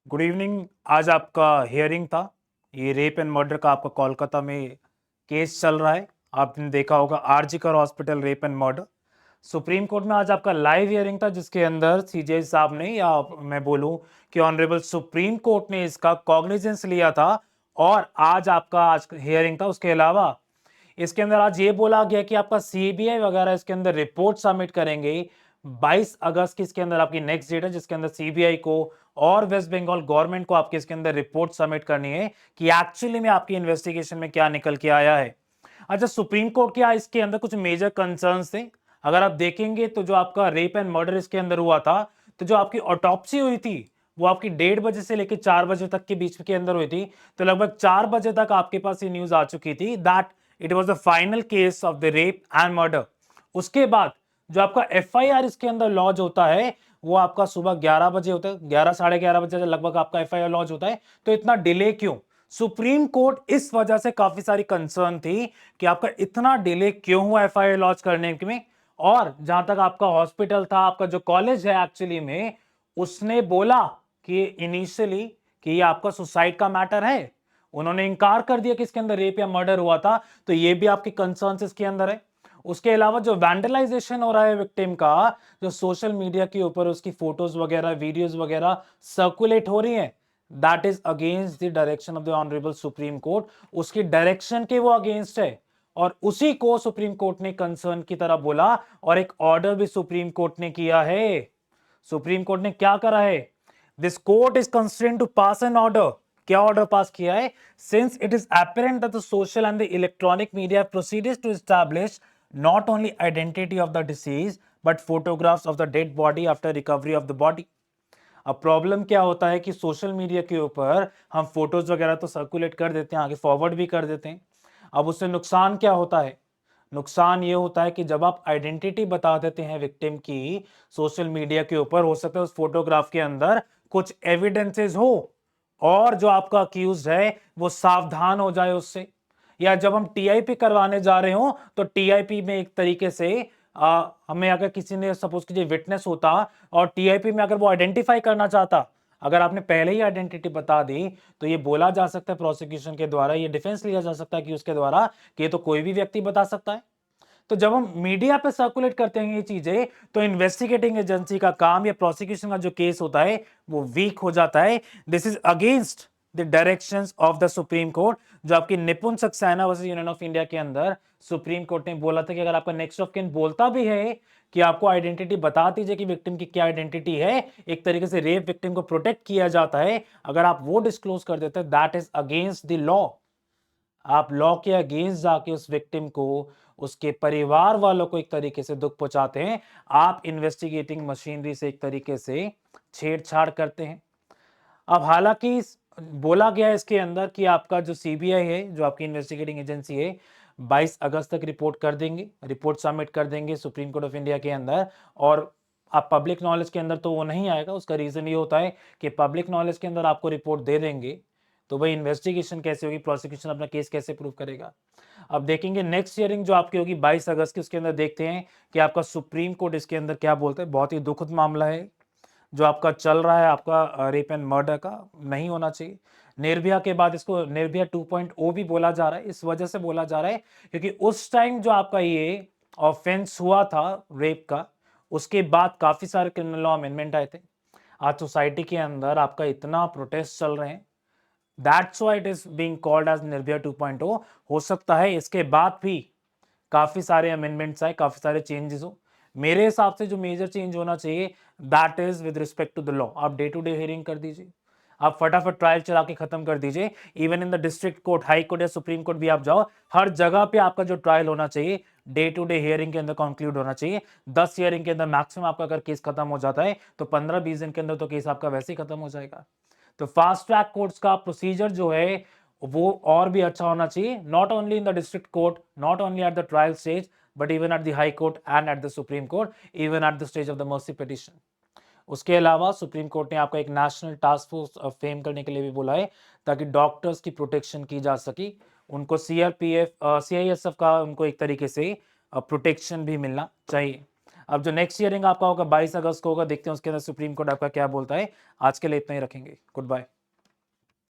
Good evening. आज आपका hearing था। ये रेप एंड मर्डर का आपका कोलकाता में केस चल रहा है। आपने देखा होगा आरजी कर hospital rape and murder. Supreme court में आज आपका लाइव हियरिंग था, जिसके अंदर सीजेआई साहब ने, या मैं बोलूं कि ऑनरेबल सुप्रीम कोर्ट ने इसका कॉग्निजेंस लिया था। और आज हियरिंग था। उसके अलावा इसके अंदर आज ये बोला गया कि आपका सीबीआई वगैरह इसके अंदर रिपोर्ट सबमिट करेंगे। 22 अगस्त की इसके अंदर आपकी नेक्स्ट डेट है, जिसके अंदर सीबीआई को और वेस्ट बंगाल गवर्नमेंट को आपके इसके अंदर रिपोर्ट सबमिट करनी है कि एक्चुअली में आपकी इन्वेस्टिगेशन में क्या निकल के आया है। अच्छा, सुप्रीम कोर्ट के इसके अंदर कुछ मेजर कंसर्न्स थे। अगर आप देखेंगे तो जो आपका रेप एंड मर्डर इसके अंदर हुआ था, तो जो आपकी ऑटोप्सी हुई थी वो आपकी 1:30 से लेकर 4 बजे तक के बीच के अंदर हुई थी। तो लगभग 4 बजे तक आपके पास ये न्यूज आ चुकी थी that it was the final case of the rape and murder. उसके बाद जो आपका एफआईआर इसके अंदर लॉन्च होता है वो आपका सुबह 11 बजे होता है, 11 साढ़े 11 बजे लगभग आपका एफआईआर लॉन्च होता है। तो इतना डिले क्यों? सुप्रीम कोर्ट इस वजह से काफी सारी कंसर्न थी कि आपका इतना डिले क्यों हुआ एफआईआर लॉन्च करने में। और जहां तक आपका हॉस्पिटल था, आपका जो कॉलेज है एक्चुअली में, उसने बोला कि इनिशियली कि ये आपका सुसाइड का मैटर है। उन्होंने इंकार कर दिया कि इसके अंदर रेप या मर्डर हुआ था। तो ये भी आपकी कंसर्न इसके अंदर है। उसके अलावा जो वैंडलाइजेशन हो रहा है विक्टिम का, जो सोशल मीडिया के ऊपर उसकी फोटोज वगैरह वीडियोस वगैरह सर्कुलेट हो रही है, that is against the direction of the honourable supreme court. उसकी डायरेक्शन के वो अगेंस्ट है। और उसी को सुप्रीम कोर्ट ने कंसर्न की तरह बोला और एक ऑर्डर भी सुप्रीम कोर्ट ने किया है। सुप्रीम कोर्ट ने क्या करा है? This court is constrained to pass an order. क्या ऑर्डर पास किया है? Since it is apparent that the social and the electronic media proceeded to establish not only identity of the deceased but photographs of the dead body after recovery of the body। अब problem क्या होता है कि social media के ऊपर हम photos वगैरह तो सर्कुलेट कर देते हैं, आगे फॉरवर्ड भी कर देते हैं। अब उससे नुकसान क्या होता है? नुकसान ये होता है कि जब आप आइडेंटिटी बता देते हैं विक्टिम की सोशल मीडिया के ऊपर, हो सकता है उस फोटोग्राफ के अंदर कुछ एविडेंसेस हो और जो आपका अक्यूज है वो सावधान हो जाए उससे। या जब हम टीआईपी करवाने जा रहे हो तो टीआईपी में एक तरीके से हमें अगर किसी ने सपोज कीजिए विटनेस होता और टीआईपी में अगर वो आइडेंटिफाई करना चाहता, अगर आपने पहले ही आइडेंटिटी बता दी, तो ये बोला जा सकता है प्रोसिक्यूशन के द्वारा, ये डिफेंस लिया जा सकता है कि उसके द्वारा कि ये तो कोई भी व्यक्ति बता सकता है। तो जब हम मीडिया पे सर्कुलेट करते हैं ये चीजें, तो इन्वेस्टिगेटिंग एजेंसी का काम या प्रोसिक्यूशन का जो केस होता है वो वीक हो जाता है। This is against the directions of the supreme court. जो आपकी निपुण Saxena versus union of India के अंदर सुप्रीम कोर्ट ने बोला था कि अगर आपका नेक्स्ट ऑफ किन बोलता भी है कि आपको आइडेंटिटी बता दीजिए कि विक्टिम की क्या आइडेंटिटी है, एक तरीके से रेप विक्टिम को प्रोटेक्ट किया जाता है, अगर आप वो डिस्क्लोज कर देते हैं that is against the law. आप लॉ के अगेंस्ट जाके उस विक्टिम को, उसके परिवार वालों को एक तरीके से दुख पहुंचाते हैं। आप इन्वेस्टिगेटिंग मशीनरी से एक तरीके से छेड़छाड़ करते हैं। अब हालांकि बोला गया है इसके अंदर कि आपका जो सीबीआई है, जो आपकी इन्वेस्टिगेटिंग एजेंसी है, 22 अगस्त तक रिपोर्ट कर देंगे, रिपोर्ट सबमिट कर देंगे सुप्रीम कोर्ट ऑफ इंडिया के अंदर। और आप पब्लिक नॉलेज के अंदर तो वो नहीं आएगा। उसका रीजन ये होता है कि पब्लिक नॉलेज के अंदर आपको रिपोर्ट दे देंगे तो भाई इन्वेस्टिगेशन कैसे होगी, प्रोसिक्यूशन अपना केस कैसे प्रूव करेगा। अब देखेंगे नेक्स्ट हियरिंग जो आपकी होगी 22 अगस्त की, उसके अंदर देखते हैं कि आपका सुप्रीम कोर्ट इसके अंदर क्या बोलता है। बहुत ही दुखद मामला है जो आपका चल रहा है, आपका रेप एंड मर्डर का। नहीं होना चाहिए। निर्भया के बाद इसको निर्भया 2.0 भी बोला जा रहा है। इस वजह से बोला जा रहा है क्योंकि उस टाइम जो आपका ये ऑफेंस हुआ था रेप का, उसके बाद काफी सारे क्रिमिनल लॉ अमेंडमेंट आए थे। आज सोसाइटी के अंदर आपका इतना प्रोटेस्ट चल रहे हैं, that's why it is being called as Nirbhaya 2.0। हो सकता है इसके बाद भी काफी सारे अमेंडमेंट्स आए, काफी सारे चेंजेस हो। मेरे हिसाब से जो मेजर चेंज होना चाहिए that is with respect to the law. आप डे टू डे हियरिंग कर दीजिए, आप फटाफट ट्रायल चला के खत्म कर दीजिए। Even in the district court, high court या सुप्रीम कोर्ट भी आप जाओ, हर जगह पे आपका जो ट्रायल होना चाहिए डे टू डे हियरिंग के अंदर कंक्लूड होना चाहिए। 10 हियरिंग के अंदर मैक्सिमम आपका अगर केस खत्म हो जाता है तो 15-20 दिन के अंदर तो केस आपका वैसे ही खत्म हो जाएगा। तो फास्ट ट्रैक कोर्ट्स का प्रोसीजर जो है वो और भी अच्छा होना चाहिए, not only in the district court, not only at the trial stage, but even at the high court and at the supreme court, even at the stage of the mercy petition. उसके अलावा supreme court ने आपका एक national task force fame करने के लिए भी बोला है ताकि डॉक्टर्स की प्रोटेक्शन की जा सके। उनको सीआरपीएफ सीआईएसएफ का उनको एक तरीके से प्रोटेक्शन भी मिलना चाहिए। अब जो नेक्स्ट हियरिंग आपका होगा 22 अगस्त को होगा, देखते हैं उसके अंदर सुप्रीम कोर्ट आपका क्या बोलता है। आज के लिए इतना ही रखेंगे। Good bye.